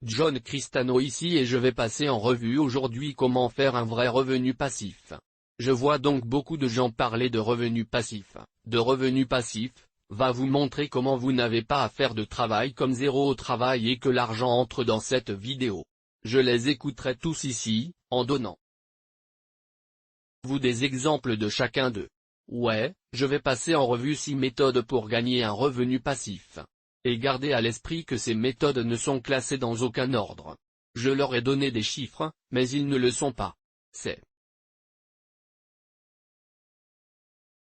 John Cristano ici et je vais passer en revue aujourd'hui comment faire un vrai revenu passif. Je vois donc beaucoup de gens parler de revenus passifs. De revenus passifs, va vous montrer comment vous n'avez pas à faire de travail comme zéro au travail et que l'argent entre dans cette vidéo. Je les écouterai tous ici, en donnant vous des exemples de chacun d'eux. Ouais, je vais passer en revue 6 méthodes pour gagner un revenu passif. Et gardez à l'esprit que ces méthodes ne sont classées dans aucun ordre. Je leur ai donné des chiffres, mais ils ne le sont pas. C'est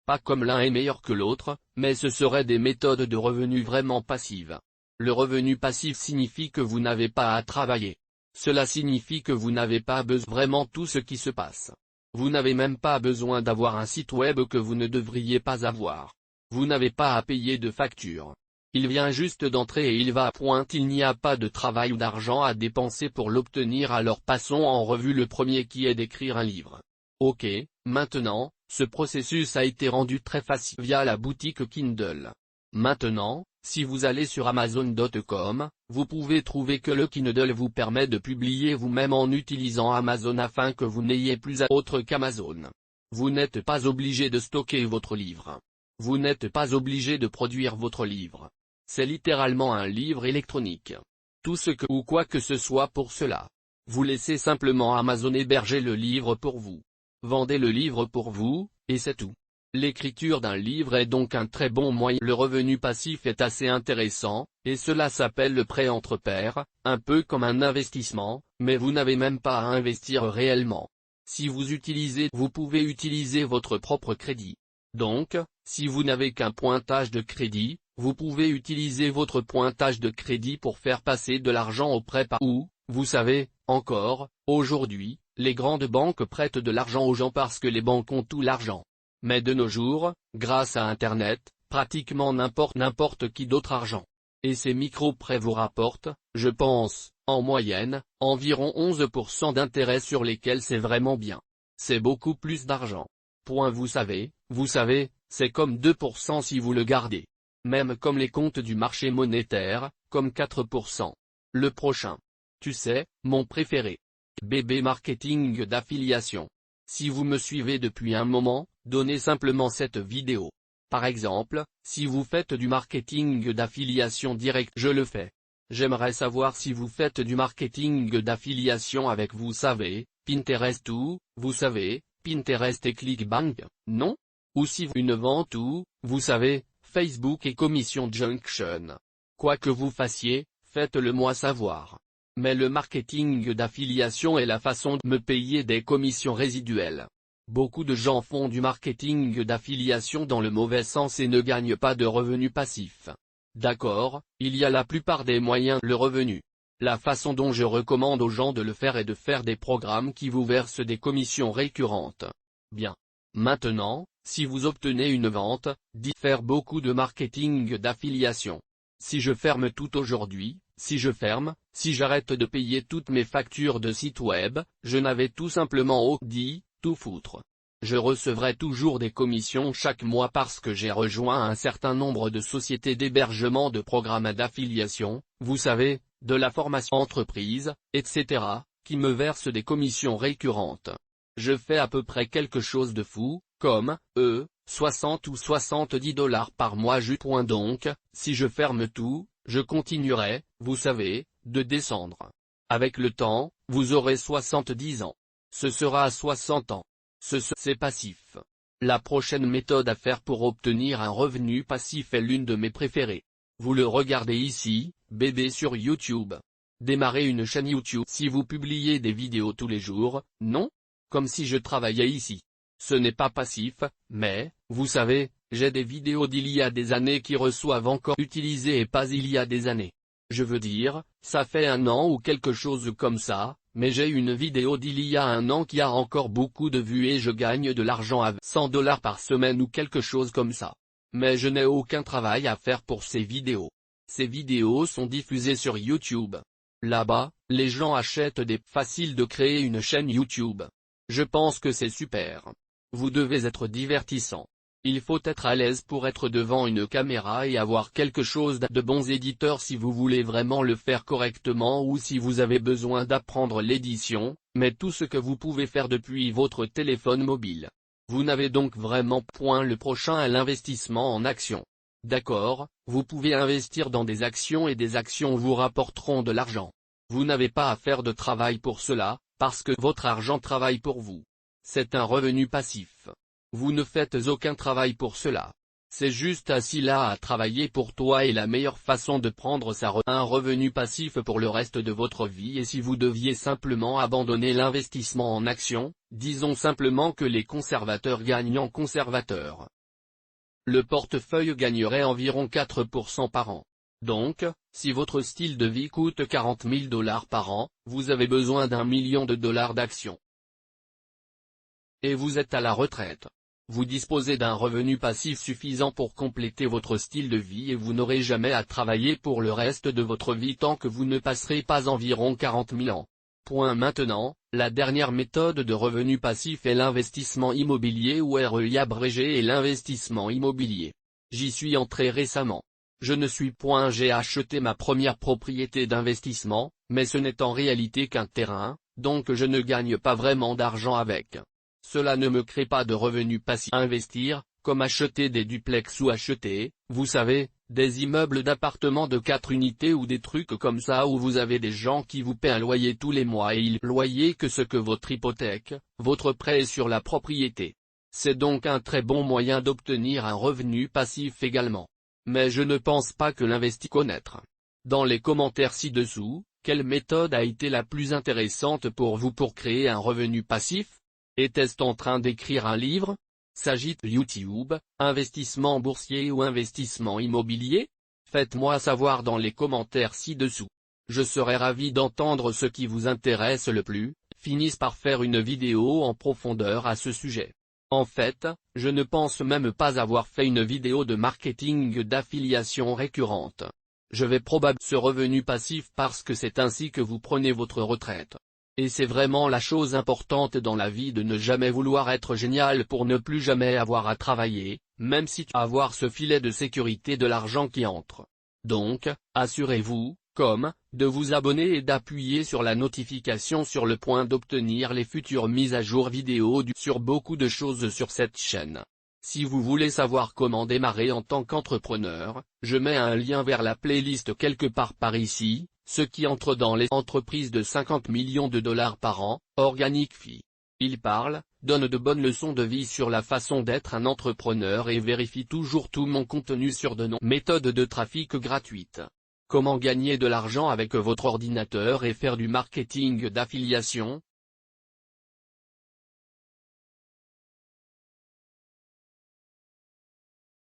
pas comme l'un est meilleur que l'autre, mais ce seraient des méthodes de revenus vraiment passives. Le revenu passif signifie que vous n'avez pas à travailler. Cela signifie que vous n'avez pas besoin vraiment tout ce qui se passe. Vous n'avez même pas besoin d'avoir un site web que vous ne devriez pas avoir. Vous n'avez pas à payer de facture. Il vient juste d'entrer et il va à point. Il n'y a pas de travail ou d'argent à dépenser pour l'obtenir. Alors passons en revue le premier qui est d'écrire un livre. Ok, maintenant, ce processus a été rendu très facile via la boutique Kindle. Maintenant, si vous allez sur Amazon.com, vous pouvez trouver que le Kindle vous permet de publier vous-même en utilisant Amazon afin que vous n'ayez plus à autre qu'Amazon. Vous n'êtes pas obligé de stocker votre livre. Vous n'êtes pas obligé de produire votre livre. C'est littéralement un livre électronique. Tout ce que ou quoi que ce soit pour cela. Vous laissez simplement Amazon héberger le livre pour vous. Vendez le livre pour vous, et c'est tout. L'écriture d'un livre est donc un très bon moyen. Le revenu passif est assez intéressant, et cela s'appelle le prêt entre pairs, un peu comme un investissement, mais vous n'avez même pas à investir réellement. Si vous pouvez utiliser votre propre crédit. Donc, si vous n'avez qu'un pointage de crédit, vous pouvez utiliser votre pointage de crédit pour faire passer de l'argent au prêt ou, vous savez, encore, aujourd'hui, les grandes banques prêtent de l'argent aux gens parce que les banques ont tout l'argent. Mais de nos jours, grâce à Internet, pratiquement n'importe qui d'autre argent. Et ces micro-prêts vous rapportent, je pense, en moyenne, environ 11% d'intérêt sur lesquels c'est vraiment bien. C'est beaucoup plus d'argent. Vous savez, c'est comme 2% si vous le gardez. Même comme les comptes du marché monétaire, comme 4%. Le prochain. Tu sais, mon préféré. BB Marketing d'affiliation. Si vous me suivez depuis un moment, donnez simplement cette vidéo. Par exemple, si vous faites du marketing d'affiliation direct, je le fais. J'aimerais savoir si vous faites du marketing d'affiliation avec vous savez, Pinterest ou, vous savez, Pinterest et ClickBank, non? Ou si une vente ou, vous savez, Facebook et Commission Junction. Quoi que vous fassiez, faites-le moi savoir. Mais le marketing d'affiliation est la façon de me payer des commissions résiduelles. Beaucoup de gens font du marketing d'affiliation dans le mauvais sens et ne gagnent pas de revenus passifs. D'accord, il y a la plupart des moyens le revenu. La façon dont je recommande aux gens de le faire est de faire des programmes qui vous versent des commissions récurrentes. Bien. Maintenant, si vous obtenez une vente, faire beaucoup de marketing d'affiliation. Si je ferme tout aujourd'hui, si j'arrête de payer toutes mes factures de site web, je n'avais tout simplement tout foutre. Je recevrai toujours des commissions chaque mois parce que j'ai rejoint un certain nombre de sociétés d'hébergement de programmes d'affiliation, vous savez, de la formation entreprise, etc., qui me versent des commissions récurrentes. Je fais à peu près quelque chose de fou, comme, 60 ou 70 $ par mois. Donc, si je ferme tout, je continuerai, vous savez, de descendre. Avec le temps, vous aurez 70 ans. Ce sera à 60 ans. C'est passif. La prochaine méthode à faire pour obtenir un revenu passif est l'une de mes préférées. Vous le regardez ici, bébé sur YouTube. Démarrez une chaîne YouTube si vous publiez des vidéos tous les jours, non? Comme si je travaillais ici. Ce n'est pas passif, mais, vous savez, j'ai des vidéos d'il y a des années qui reçoivent encore utilisées et pas il y a des années. Je veux dire, ça fait un an ou quelque chose comme ça, mais j'ai une vidéo d'il y a un an qui a encore beaucoup de vues et je gagne de l'argent à 100 $ par semaine ou quelque chose comme ça. Mais je n'ai aucun travail à faire pour ces vidéos. Ces vidéos sont diffusées sur YouTube. Là-bas, les gens achètent facile de créer une chaîne YouTube. Je pense que c'est super. Vous devez être divertissant. Il faut être à l'aise pour être devant une caméra et avoir quelque chose de bons éditeurs si vous voulez vraiment le faire correctement ou si vous avez besoin d'apprendre l'édition, mais tout ce que vous pouvez faire depuis votre téléphone mobile. Vous n'avez donc vraiment point le prochain à l'investissement en actions. D'accord, vous pouvez investir dans des actions et des actions vous rapporteront de l'argent. Vous n'avez pas à faire de travail pour cela, parce que votre argent travaille pour vous. C'est un revenu passif. Vous ne faites aucun travail pour cela. C'est juste assis là à travailler pour toi et la meilleure façon de prendre un revenu passif pour le reste de votre vie. Et si vous deviez simplement abandonner l'investissement en actions, disons simplement que les conservateurs gagnent en conservateurs. Le portefeuille gagnerait environ 4% par an. Donc, si votre style de vie coûte 40 000 $ par an, vous avez besoin d'1 million de dollars d'actions. Et vous êtes à la retraite. Vous disposez d'un revenu passif suffisant pour compléter votre style de vie et vous n'aurez jamais à travailler pour le reste de votre vie tant que vous ne passerez pas environ 40 000 ans. Maintenant, la dernière méthode de revenu passif est l'investissement immobilier ou REI abrégé et l'investissement immobilier. J'y suis entré récemment. J'ai acheté ma première propriété d'investissement, mais ce n'est en réalité qu'un terrain, donc je ne gagne pas vraiment d'argent avec. Cela ne me crée pas de revenus passifs. Investir, comme acheter des duplex ou acheter, vous savez, des immeubles d'appartements de 4 unités ou des trucs comme ça où vous avez des gens qui vous paient un loyer tous les mois et ils loyer que ce que votre hypothèque, votre prêt est sur la propriété. C'est donc un très bon moyen d'obtenir un revenu passif également. Mais je ne pense pas que l'investissement connaître. Dans les commentaires ci-dessous, quelle méthode a été la plus intéressante pour vous pour créer un revenu passif? Était-ce en train d'écrire un livre? S'agit-il YouTube, investissement boursier ou investissement immobilier? Faites-moi savoir dans les commentaires ci-dessous. Je serais ravi d'entendre ce qui vous intéresse le plus. Finissent par faire une vidéo en profondeur à ce sujet. En fait, je ne pense même pas avoir fait une vidéo de marketing d'affiliation récurrente. Je vais probablement ce revenu passif parce que c'est ainsi que vous prenez votre retraite. Et c'est vraiment la chose importante dans la vie de ne jamais vouloir être génial pour ne plus jamais avoir à travailler, même si tu as avoir ce filet de sécurité de l'argent qui entre. Donc, assurez-vous, de vous abonner et d'appuyer sur la notification sur le point d'obtenir les futures mises à jour vidéo sur beaucoup de choses sur cette chaîne. Si vous voulez savoir comment démarrer en tant qu'entrepreneur, je mets un lien vers la playlist quelque part par ici, ce qui entre dans les entreprises de 50 millions de dollars par an, Organic Fee. Il parle, donne de bonnes leçons de vie sur la façon d'être un entrepreneur et vérifie toujours tout mon contenu sur de méthodes de trafic gratuites. Comment gagner de l'argent avec votre ordinateur et faire du marketing d'affiliation,